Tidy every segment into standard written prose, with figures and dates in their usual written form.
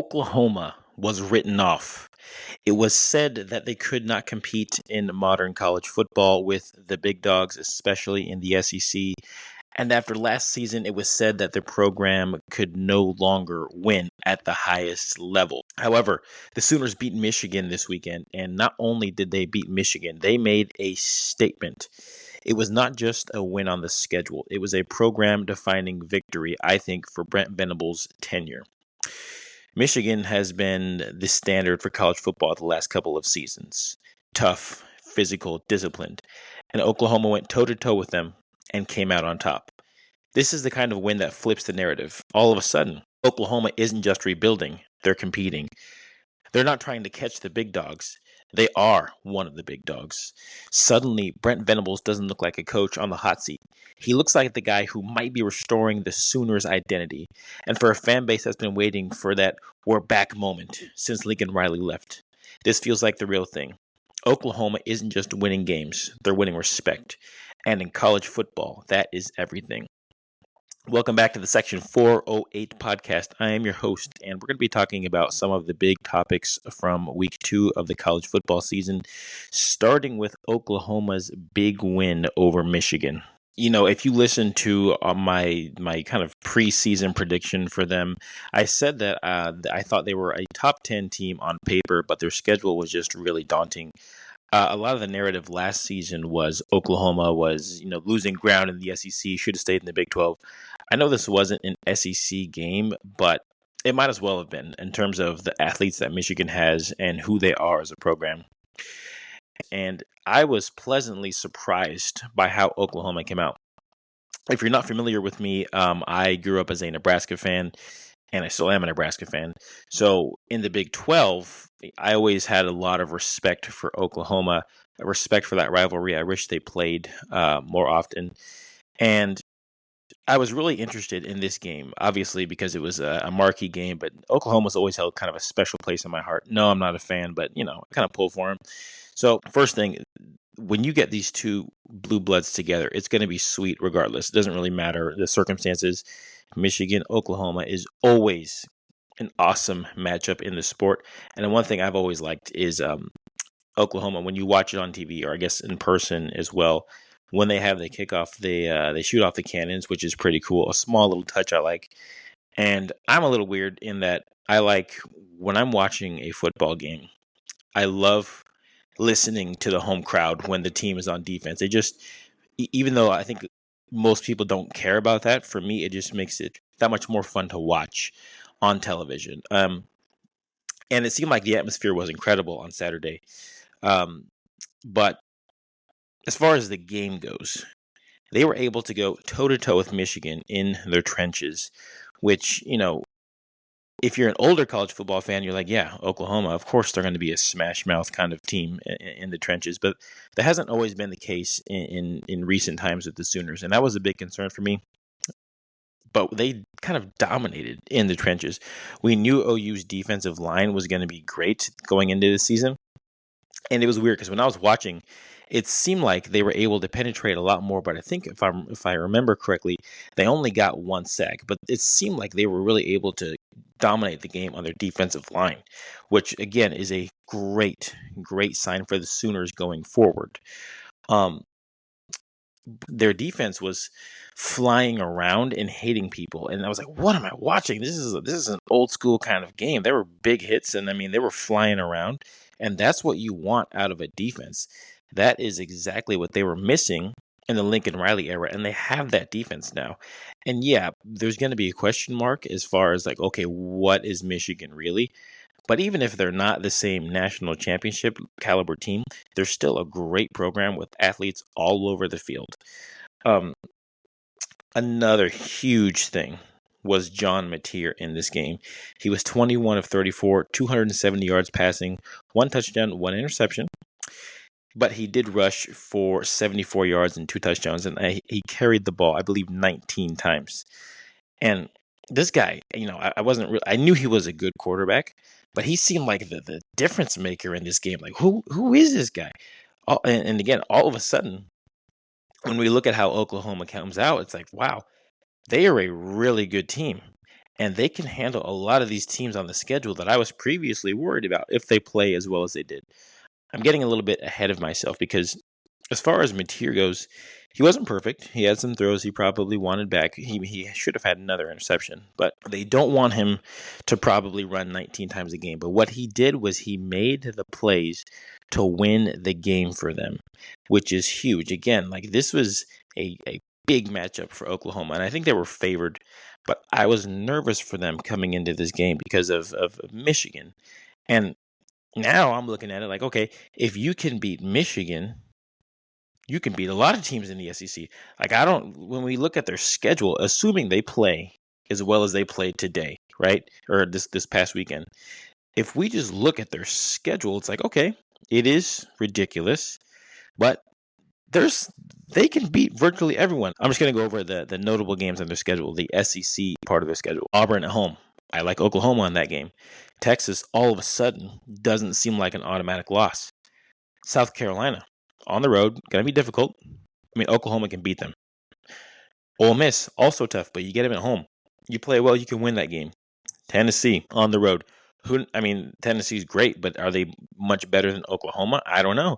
Oklahoma was written off. It was said that they could not compete in modern college football with the big dogs, especially in the SEC. And after last season, it was said that the program could no longer win at the highest level. However, the Sooners beat Michigan this weekend, and not only did they beat Michigan, they made a statement. It was not just a win on the schedule. It was a program-defining victory, I think, for Brent Venables' tenure. Michigan has been the standard for college football the last couple of seasons. Tough, physical, disciplined. And Oklahoma went toe-to-toe with them and came out on top. This is the kind of win that flips the narrative. All of a sudden, Oklahoma isn't just rebuilding, they're competing. They're not trying to catch the big dogs. They are one of the big dogs. Suddenly, Brent Venables doesn't look like a coach on the hot seat. He looks like the guy who might be restoring the Sooners' identity. And for a fan base that's been waiting for that we're back moment since Lincoln Riley left, this feels like the real thing. Oklahoma isn't just winning games, they're winning respect. And in college football, that is everything. Welcome back to the Section 408 podcast. I am your host, and we're going to be talking about some of the big topics from week 2 of the college football season, starting with Oklahoma's big win over Michigan. You know, if you listen to my kind of preseason prediction for them, I said that I thought they were a top 10 team on paper, but their schedule was just really daunting. A lot of the narrative last season was Oklahoma was, losing ground in the SEC, should have stayed in the Big 12. I know this wasn't an SEC game, but it might as well have been in terms of the athletes that Michigan has and who they are as a program. And I was pleasantly surprised by how Oklahoma came out. If you're not familiar with me, I grew up as a Nebraska fan, and I still am a Nebraska fan. So in the Big 12, I always had a lot of respect for Oklahoma, respect for that rivalry. I wish they played more often. And I was really interested in this game, obviously, because it was a marquee game, but Oklahoma's always held kind of a special place in my heart. No, I'm not a fan, but, I kind of pull for them. So first thing, when you get these two blue bloods together, it's going to be sweet regardless. It doesn't really matter the circumstances. Michigan, Oklahoma is always an awesome matchup in the sport. And the one thing I've always liked is Oklahoma, when you watch it on TV, or I guess in person as well, when they have the kickoff, they shoot off the cannons, which is pretty cool. A small little touch I like. And I'm a little weird in that I like, when I'm watching a football game, I love listening to the home crowd when the team is on defense. It just, even though I think most people don't care about that, for me, it just makes it that much more fun to watch on television. And it seemed like the atmosphere was incredible on Saturday. But as far as the game goes, they were able to go toe-to-toe with Michigan in their trenches, which, if you're an older college football fan, you're like, yeah, Oklahoma, of course they're going to be a smash mouth kind of team in the trenches. But that hasn't always been the case in recent times with the Sooners. And that was a big concern for me. But they kind of dominated in the trenches. We knew OU's defensive line was going to be great going into the season. And it was weird because when I was watching, it seemed like they were able to penetrate a lot more. But I think if I remember correctly, they only got one sack. But it seemed like they were really able to dominate the game on their defensive line, which again is a great sign for the Sooners going forward. Their defense was flying around and hitting people, and I was like, what am I watching? This is an old school kind of game. There were big hits, and I mean, they were flying around, and that's what you want out of a defense. That is exactly what they were missing in the Lincoln Riley era, and they have that defense now. And yeah, there's going to be a question mark as far as like, okay, what is Michigan really? But even if they're not the same national championship caliber team, they're still a great program with athletes all over the field. Another huge thing was John Mateer in this game. He was 21 of 34, 270 yards passing, 1 touchdown, 1 interception. But he did rush for 74 yards and 2 touchdowns, and he carried the ball, I believe, 19 times. And this guy, I knew he was a good quarterback, but he seemed like the difference maker in this game. Like, who is this guy? And again, all of a sudden, when we look at how Oklahoma comes out, it's like, wow, they are a really good team. and they can handle a lot of these teams on the schedule that I was previously worried about if they play as well as they did. I'm getting a little bit ahead of myself because as far as Mateer goes, he wasn't perfect. He had some throws he probably wanted back. He should have had another interception, but they don't want him to probably run 19 times a game. But what he did was he made the plays to win the game for them, which is huge. Again, like this was a big matchup for Oklahoma, and I think they were favored, but I was nervous for them coming into this game because of Michigan. And now I'm looking at it like, okay, if you can beat Michigan, you can beat a lot of teams in the SEC. Like when we look at their schedule, assuming they play as well as they played today, right? Or this past weekend. If we just look at their schedule, it's like, okay, it is ridiculous, but they can beat virtually everyone. I'm just going to go over the notable games on their schedule, the SEC part of their schedule. Auburn at home. I like Oklahoma in that game. Texas, all of a sudden, doesn't seem like an automatic loss. South Carolina, on the road, going to be difficult. I mean, Oklahoma can beat them. Ole Miss, also tough, but you get them at home. You play well, you can win that game. Tennessee, on the road. Tennessee's great, but are they much better than Oklahoma? I don't know.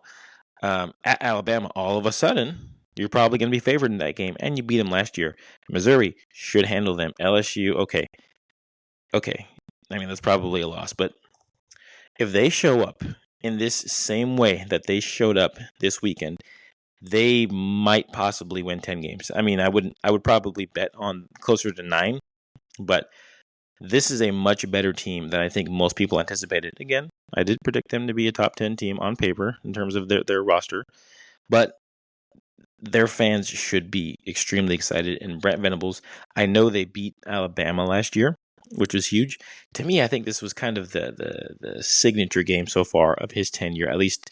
At Alabama, all of a sudden, you're probably going to be favored in that game, and you beat them last year. Missouri should handle them. LSU, okay. I mean, that's probably a loss, but if they show up in this same way that they showed up this weekend, they might possibly win 10 games. I mean, I would probably bet on closer to 9, but this is a much better team than I think most people anticipated. Again, I did predict them to be a top 10 team on paper in terms of their roster, but their fans should be extremely excited. And Brent Venables, I know they beat Alabama last year, which was huge. To me, I think this was kind of the signature game so far of his tenure, at least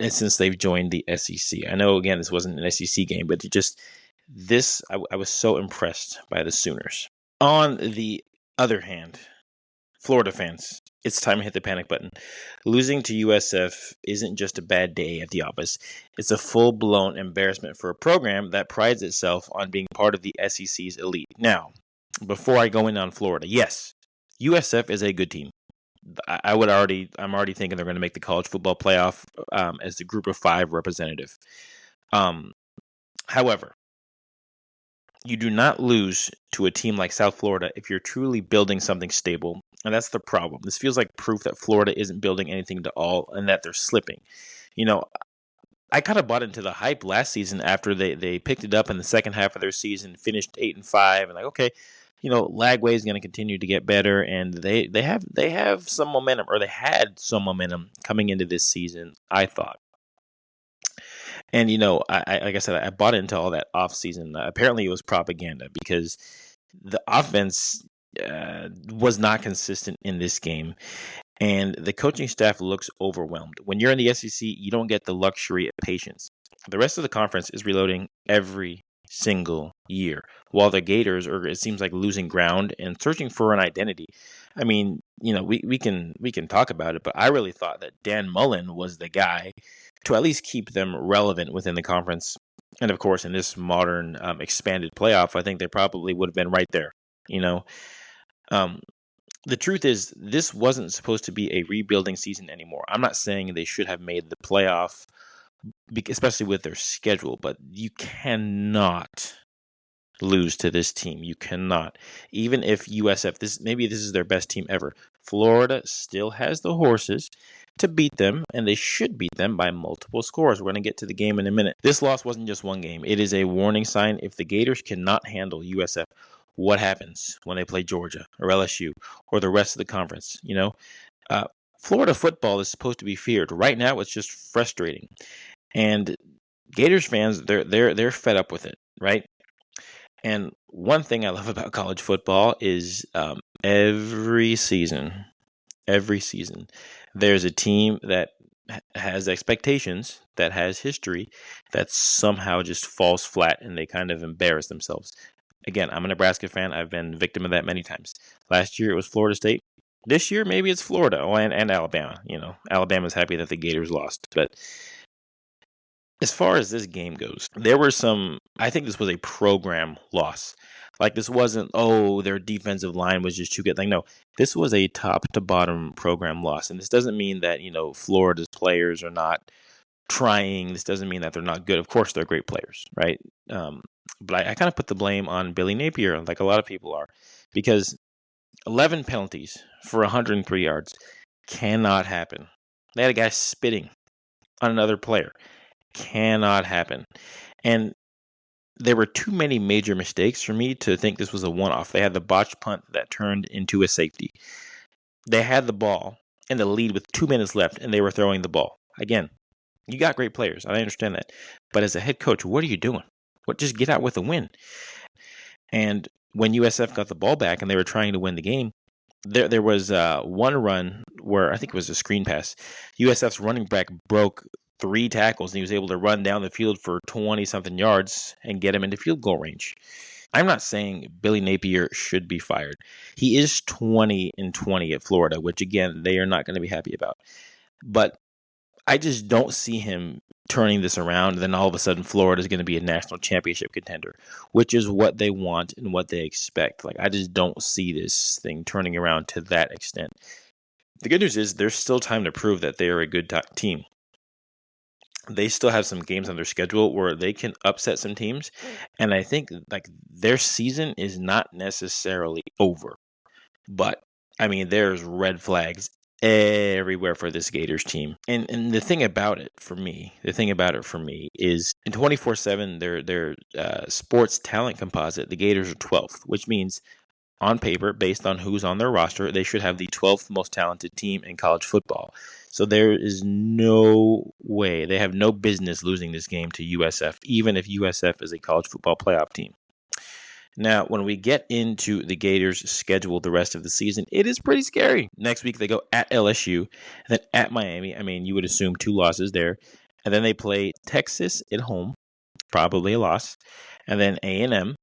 since they've joined the SEC. I know, again, this wasn't an SEC game, but I was so impressed by the Sooners. On the other hand, Florida fans, it's time to hit the panic button. Losing to USF isn't just a bad day at the office. It's a full-blown embarrassment for a program that prides itself on being part of the SEC's elite. Now, before I go in on Florida, yes, USF is a good team. I'm already thinking they're going to make the college football playoff as the Group of 5 representative. However, you do not lose to a team like South Florida if you're truly building something stable, and that's the problem. This feels like proof that Florida isn't building anything at all and that they're slipping. You know, I kind of bought into the hype last season after they picked it up in the second half of their season, finished 8-5, and like, okay, Lagway is going to continue to get better, and they have some momentum, or they had some momentum coming into this season, I thought. And, like I said, I bought into all that offseason. Apparently, it was propaganda because the offense was not consistent in this game. And the coaching staff looks overwhelmed. When you're in the SEC, you don't get the luxury of patience. The rest of the conference is reloading every single year, while the Gators are, it seems like, losing ground and searching for an identity. I mean, we can talk about it, but I really thought that Dan Mullen was the guy to at least keep them relevant within the conference. And of course, in this modern expanded playoff, I think they probably would have been right there. The truth is, this wasn't supposed to be a rebuilding season anymore. I'm not saying they should have made the playoff, especially with their schedule, but you cannot lose to this team. You cannot. Even if USF, maybe this is their best team ever, Florida still has the horses to beat them, and they should beat them by multiple scores. We're going to get to the game in a minute. This loss wasn't just one game. It is a warning sign. If the Gators cannot handle USF, what happens when they play Georgia or LSU or the rest of the conference? Florida football is supposed to be feared. Right now, it's just frustrating. And Gators fans, they're fed up with it, right? And one thing I love about college football is every season, there's a team that has expectations, that has history, that somehow just falls flat and they kind of embarrass themselves. Again, I'm a Nebraska fan. I've been victim of that many times. Last year, it was Florida State. This year, maybe it's Florida and Alabama. Alabama's happy that the Gators lost. But as far as this game goes, there were I think this was a program loss. Like, this wasn't, oh, their defensive line was just too good. Like, no, this was a top-to-bottom program loss. And this doesn't mean that, Florida's players are not trying. This doesn't mean that they're not good. Of course, they're great players, right? But I kind of put the blame on Billy Napier, like a lot of people are, because 11 penalties for 103 yards cannot happen. They had a guy spitting on another player. Cannot happen. And there were too many major mistakes for me to think this was a one-off. They had the botched punt that turned into a safety. They had the ball in the lead with 2 minutes left, and they were throwing the ball. Again, you got great players. I understand that. But as a head coach, what are you doing? Just get out with a win. And when USF got the ball back and they were trying to win the game, there was one run where I think it was a screen pass. USF's running back broke 3 tackles, and he was able to run down the field for 20-something yards and get him into field goal range. I'm not saying Billy Napier should be fired. He is 20-20 at Florida, which, again, they are not going to be happy about. But I just don't see him turning this around, and then all of a sudden Florida is going to be a national championship contender, which is what they want and what they expect. Like, I just don't see this thing turning around to that extent. The good news is there's still time to prove that they are a good team. They still have some games on their schedule where they can upset some teams, and I think like their season is not necessarily over. But I mean, there's red flags everywhere for this Gators team. And the thing about it for me is in 24/7 their sports talent composite, the Gators are 12th, which means on paper, based on who's on their roster, they should have the 12th most talented team in college football. So there is no way, they have no business losing this game to USF, even if USF is a college football playoff team. Now, when we get into the Gators' schedule the rest of the season, it is pretty scary. Next week, they go at LSU, and then at Miami. I mean, you would assume 2 losses there. And then they play Texas at home, probably a loss. And then A&M,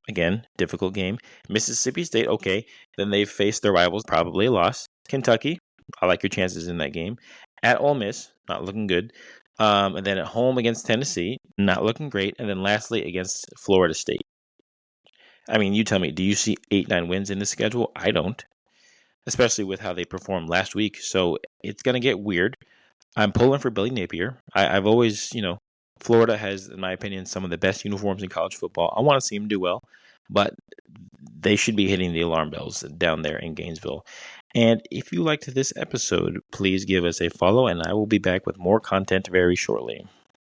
again, difficult game. Mississippi State, okay. Then they face their rivals, probably a loss. Kentucky, I like your chances in that game. At Ole Miss, not looking good. And then at home against Tennessee, not looking great. And then lastly, against Florida State. I mean, you tell me, do you see 8-9 wins in the schedule? I don't, especially with how they performed last week. So it's going to get weird. I'm pulling for Billy Napier. I've always, Florida has, in my opinion, some of the best uniforms in college football. I want to see them do well, but they should be hitting the alarm bells down there in Gainesville. And if you liked this episode, please give us a follow, and I will be back with more content very shortly.